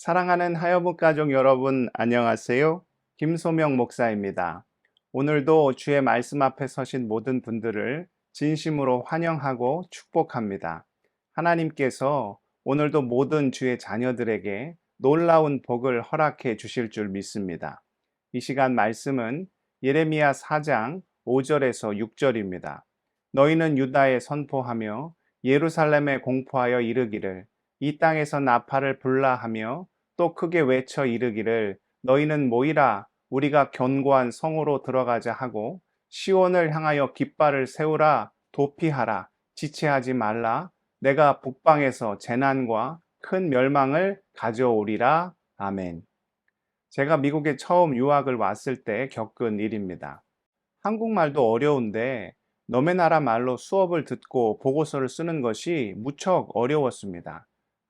사랑하는 하여부 가족 여러분, 안녕하세요. 김소명 목사입니다. 오늘도 주의 말씀 앞에 서신 모든 분들을 진심으로 환영하고 축복합니다. 하나님께서 오늘도 모든 주의 자녀들에게 놀라운 복을 허락해 주실 줄 믿습니다. 이 시간 말씀은 예레미야 4장 5절에서 6절입니다. 너희는 유다에 선포하며 예루살렘에 공포하여 이르기를 이 땅에서 나팔을 불라 하며 또 크게 외쳐 이르기를 너희는 모이라 우리가 견고한 성으로 들어가자 하고 시온을 향하여 깃발을 세우라 도피하라 지체하지 말라 내가 북방에서 재난과 큰 멸망을 가져오리라. 아멘. 제가 미국에 처음 유학을 왔을 때 겪은 일입니다. 한국말도 어려운데 너네 나라 말로 수업을 듣고 보고서를 쓰는 것이 무척 어려웠습니다.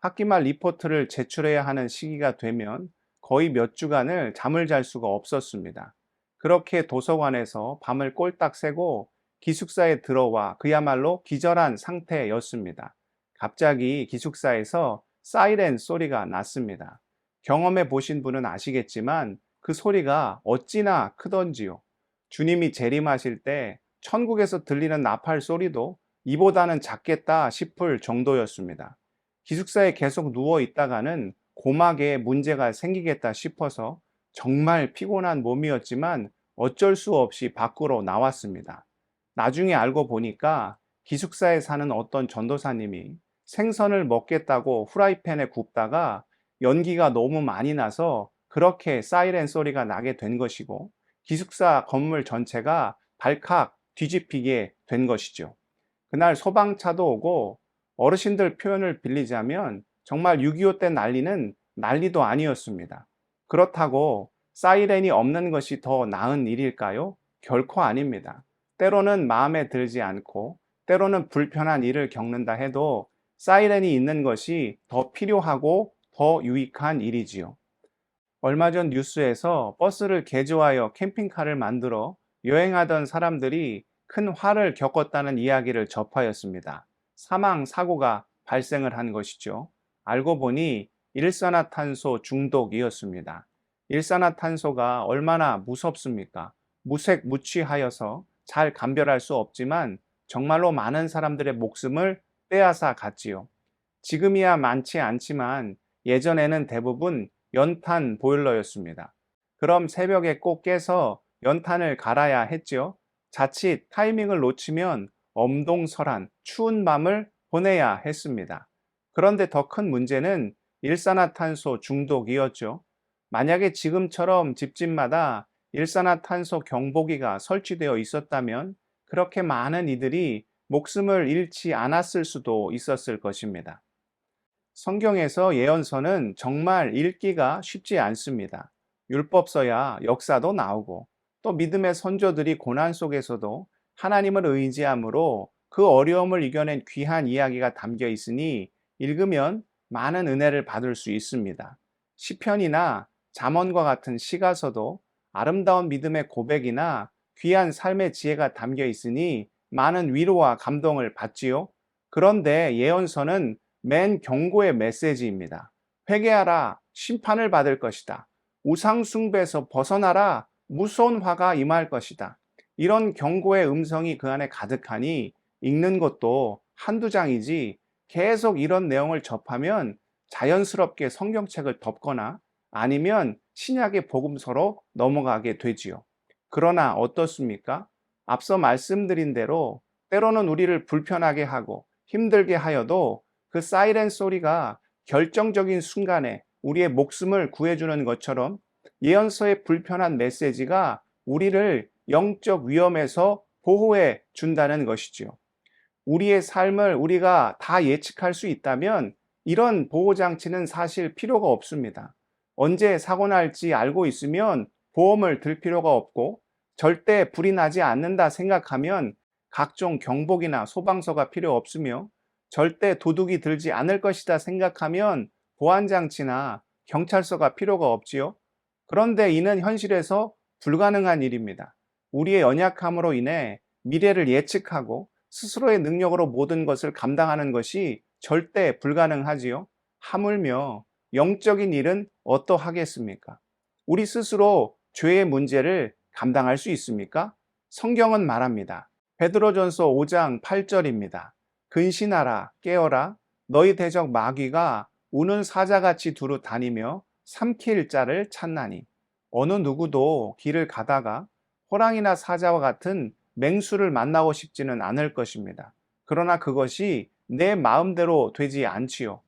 학기말 리포트를 제출해야 하는 시기가 되면 거의 몇 주간을 잠을 잘 수가 없었습니다. 그렇게 도서관에서 밤을 꼴딱 새고 기숙사에 들어와 그야말로 기절한 상태였습니다. 갑자기 기숙사에서 사이렌 소리가 났습니다. 경험해 보신 분은 아시겠지만 그 소리가 어찌나 크던지요. 주님이 재림하실 때 천국에서 들리는 나팔 소리도 이보다는 작겠다 싶을 정도였습니다. 기숙사에 계속 누워 있다가는 고막에 문제가 생기겠다 싶어서 정말 피곤한 몸이었지만 어쩔 수 없이 밖으로 나왔습니다. 나중에 알고 보니까 기숙사에 사는 어떤 전도사님이 생선을 먹겠다고 후라이팬에 굽다가 연기가 너무 많이 나서 그렇게 사이렌 소리가 나게 된 것이고 기숙사 건물 전체가 발칵 뒤집히게 된 것이죠. 그날 소방차도 오고 어르신들 표현을 빌리자면 정말 6.25 때 난리는 난리도 아니었습니다. 그렇다고 사이렌이 없는 것이 더 나은 일일까요? 결코 아닙니다. 때로는 마음에 들지 않고 때로는 불편한 일을 겪는다 해도 사이렌이 있는 것이 더 필요하고 더 유익한 일이지요. 얼마 전 뉴스에서 버스를 개조하여 캠핑카를 만들어 여행하던 사람들이 큰 화를 겪었다는 이야기를 접하였습니다. 사망 사고가 발생을 한 것이죠. 알고 보니 일산화탄소 중독이었습니다. 일산화탄소가 얼마나 무섭습니까? 무색무취하여서 잘 감별할 수 없지만 정말로 많은 사람들의 목숨을 빼앗아 갔지요. 지금이야 많지 않지만 예전에는 대부분 연탄 보일러였습니다. 그럼 새벽에 꼭 깨서 연탄을 갈아야 했죠. 자칫 타이밍을 놓치면 엄동설한 추운 밤을 보내야 했습니다. 그런데 더 큰 문제는 일산화탄소 중독이었죠. 만약에 지금처럼 집집마다 일산화탄소 경보기가 설치되어 있었다면 그렇게 많은 이들이 목숨을 잃지 않았을 수도 있었을 것입니다. 성경에서 예언서는 정말 읽기가 쉽지 않습니다. 율법서야 역사도 나오고 또 믿음의 선조들이 고난 속에서도 하나님을 의지함으로 그 어려움을 이겨낸 귀한 이야기가 담겨 있으니 읽으면 많은 은혜를 받을 수 있습니다. 시편이나 잠언과 같은 시가서도 아름다운 믿음의 고백이나 귀한 삶의 지혜가 담겨 있으니 많은 위로와 감동을 받지요. 그런데 예언서는 맨 경고의 메시지입니다. 회개하라, 심판을 받을 것이다. 우상숭배에서 벗어나라, 무서운 화가 임할 것이다. 이런 경고의 음성이 그 안에 가득하니 읽는 것도 한두 장이지 계속 이런 내용을 접하면 자연스럽게 성경책을 덮거나 아니면 신약의 복음서로 넘어가게 되지요. 그러나 어떻습니까? 앞서 말씀드린 대로 때로는 우리를 불편하게 하고 힘들게 하여도 그 사이렌 소리가 결정적인 순간에 우리의 목숨을 구해주는 것처럼 예언서의 불편한 메시지가 우리를 영적 위험에서 보호해 준다는 것이지요. 우리의 삶을 우리가 다 예측할 수 있다면 이런 보호장치는 사실 필요가 없습니다. 언제 사고 날지 알고 있으면 보험을 들 필요가 없고 절대 불이 나지 않는다 생각하면 각종 경보기나 소방서가 필요 없으며 절대 도둑이 들지 않을 것이다 생각하면 보안장치나 경찰서가 필요가 없지요. 그런데 이는 현실에서 불가능한 일입니다. 우리의 연약함으로 인해 미래를 예측하고 스스로의 능력으로 모든 것을 감당하는 것이 절대 불가능하지요. 하물며 영적인 일은 어떠하겠습니까? 우리 스스로 죄의 문제를 감당할 수 있습니까? 성경은 말합니다. 베드로전서 5장 8절입니다. 근신하라 깨어라 너희 대적 마귀가 우는 사자같이 두루 다니며 삼킬 자를 찾나니 어느 누구도 길을 가다가 호랑이나 사자와 같은 맹수를 만나고 싶지는 않을 것입니다. 그러나 그것이 내 마음대로 되지 않지요.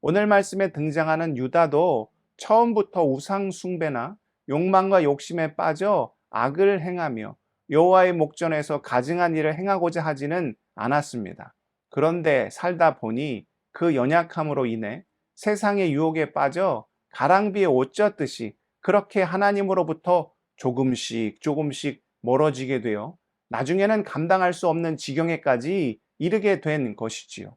오늘 말씀에 등장하는 유다도 처음부터 우상 숭배나 욕망과 욕심에 빠져 악을 행하며 여호와의 목전에서 가증한 일을 행하고자 하지는 않았습니다. 그런데 살다 보니 그 연약함으로 인해 세상의 유혹에 빠져 가랑비에 옷 젖듯이 그렇게 하나님으로부터 조금씩 멀어지게 되어 나중에는 감당할 수 없는 지경에까지 이르게 된 것이지요.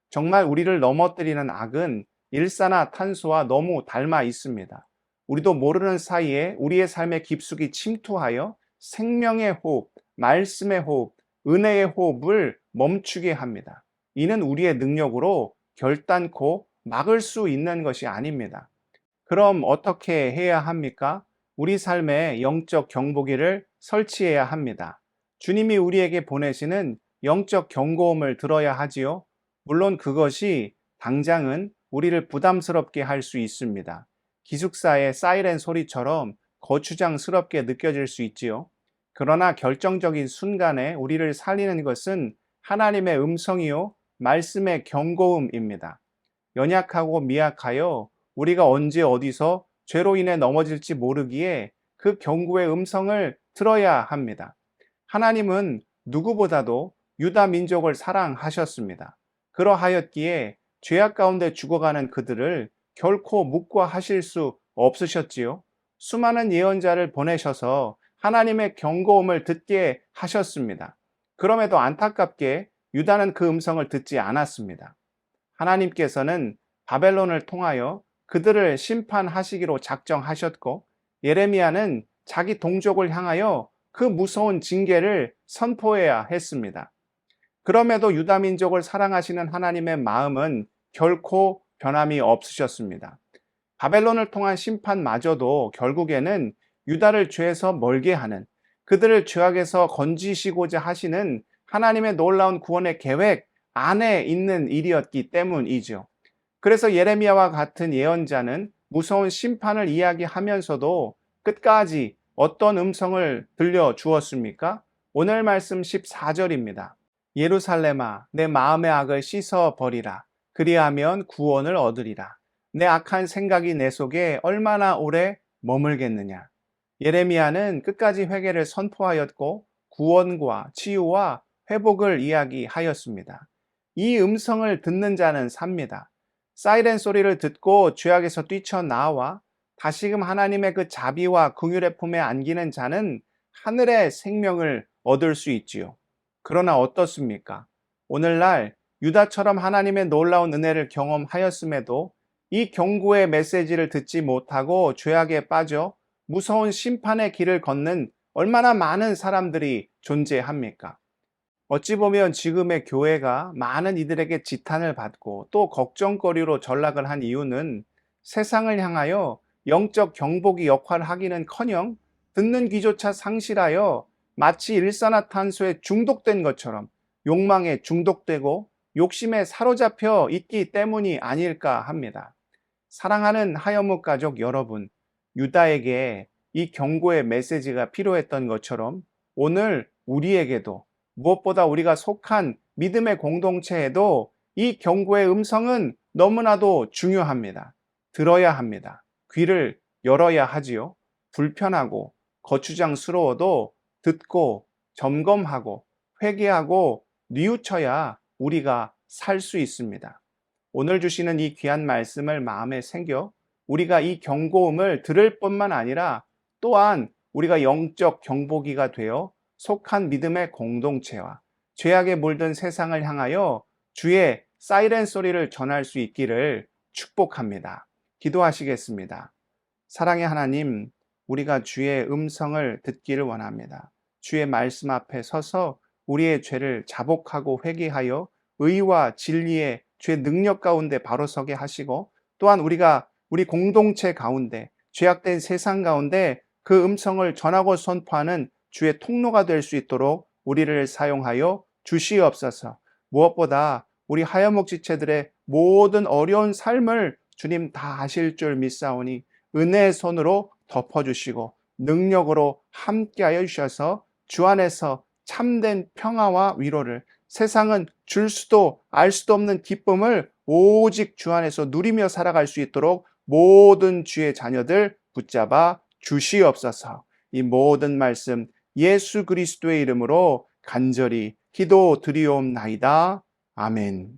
정말 우리를 넘어뜨리는 악은 일산화탄소와 너무 닮아 있습니다. 우리도 모르는 사이에 우리의 삶에 깊숙이 침투하여 생명의 호흡, 말씀의 호흡, 은혜의 호흡을 멈추게 합니다. 이는 우리의 능력으로 결단코 막을 수 있는 것이 아닙니다. 그럼 어떻게 해야 합니까? 우리 삶에 영적 경보기를 설치해야 합니다. 주님이 우리에게 보내시는 영적 경고음을 들어야 하지요. 물론 그것이 당장은 우리를 부담스럽게 할 수 있습니다. 기숙사의 사이렌 소리처럼 거추장스럽게 느껴질 수 있지요. 그러나 결정적인 순간에 우리를 살리는 것은 하나님의 음성이요, 말씀의 경고음입니다. 연약하고 미약하여 우리가 언제 어디서 죄로 인해 넘어질지 모르기에 그 경고의 음성을 들어야 합니다. 하나님은 누구보다도 유다 민족을 사랑하셨습니다. 그러하였기에 죄악 가운데 죽어가는 그들을 결코 묵과하실 수 없으셨지요. 수많은 예언자를 보내셔서 하나님의 경고음을 듣게 하셨습니다. 그럼에도 안타깝게 유다는 그 음성을 듣지 않았습니다. 하나님께서는 바벨론을 통하여 그들을 심판하시기로 작정하셨고 예레미야는 자기 동족을 향하여 그 무서운 징계를 선포해야 했습니다. 그럼에도 유다 민족을 사랑하시는 하나님의 마음은 결코 변함이 없으셨습니다. 바벨론을 통한 심판마저도 결국에는 유다를 죄에서 멀게 하는, 그들을 죄악에서 건지시고자 하시는 하나님의 놀라운 구원의 계획 안에 있는 일이었기 때문이죠. 그래서 예레미야와 같은 예언자는 무서운 심판을 이야기하면서도 끝까지 어떤 음성을 들려주었습니까? 오늘 말씀 14절입니다. 예루살렘아, 내 마음의 악을 씻어버리라. 그리하면 구원을 얻으리라. 내 악한 생각이 내 속에 얼마나 오래 머물겠느냐. 예레미야는 끝까지 회개를 선포하였고 구원과 치유와 회복을 이야기하였습니다. 이 음성을 듣는 자는 삽니다. 사이렌 소리를 듣고 죄악에서 뛰쳐나와 다시금 하나님의 그 자비와 긍휼의 품에 안기는 자는 하늘의 생명을 얻을 수 있지요. 그러나 어떻습니까? 오늘날 유다처럼 하나님의 놀라운 은혜를 경험하였음에도 이 경고의 메시지를 듣지 못하고 죄악에 빠져 무서운 심판의 길을 걷는 얼마나 많은 사람들이 존재합니까? 어찌 보면 지금의 교회가 많은 이들에게 지탄을 받고 또 걱정거리로 전락을 한 이유는 세상을 향하여 영적 경보기 역할을 하기는커녕 듣는 귀조차 상실하여 마치 일산화탄소에 중독된 것처럼 욕망에 중독되고 욕심에 사로잡혀 있기 때문이 아닐까 합니다. 사랑하는 하여묵 가족 여러분, 유다에게 이 경고의 메시지가 필요했던 것처럼 오늘 우리에게도 무엇보다 우리가 속한 믿음의 공동체에도 이 경고의 음성은 너무나도 중요합니다. 들어야 합니다. 귀를 열어야 하지요. 불편하고 거추장스러워도 듣고 점검하고 회개하고 뉘우쳐야 우리가 살 수 있습니다. 오늘 주시는 이 귀한 말씀을 마음에 새겨 우리가 이 경고음을 들을 뿐만 아니라 또한 우리가 영적 경보기가 되어 속한 믿음의 공동체와 죄악에 물든 세상을 향하여 주의 사이렌 소리를 전할 수 있기를 축복합니다. 기도하시겠습니다. 사랑의 하나님, 우리가 주의 음성을 듣기를 원합니다. 주의 말씀 앞에 서서 우리의 죄를 자복하고 회개하여 의와 진리의 주의 능력 가운데 바로 서게 하시고 또한 우리가 우리 공동체 가운데, 죄악된 세상 가운데 그 음성을 전하고 선포하는 주의 통로가 될 수 있도록 우리를 사용하여 주시옵소서. 무엇보다 우리 하여목 지체들의 모든 어려운 삶을 주님 다 아실 줄 믿사오니 은혜의 손으로 덮어주시고 능력으로 함께하여 주셔서 주 안에서 참된 평화와 위로를, 세상은 줄 수도 알 수도 없는 기쁨을 오직 주 안에서 누리며 살아갈 수 있도록 모든 주의 자녀들 붙잡아 주시옵소서. 이 모든 말씀 예수 그리스도의 이름으로 간절히 기도드리옵나이다. 아멘.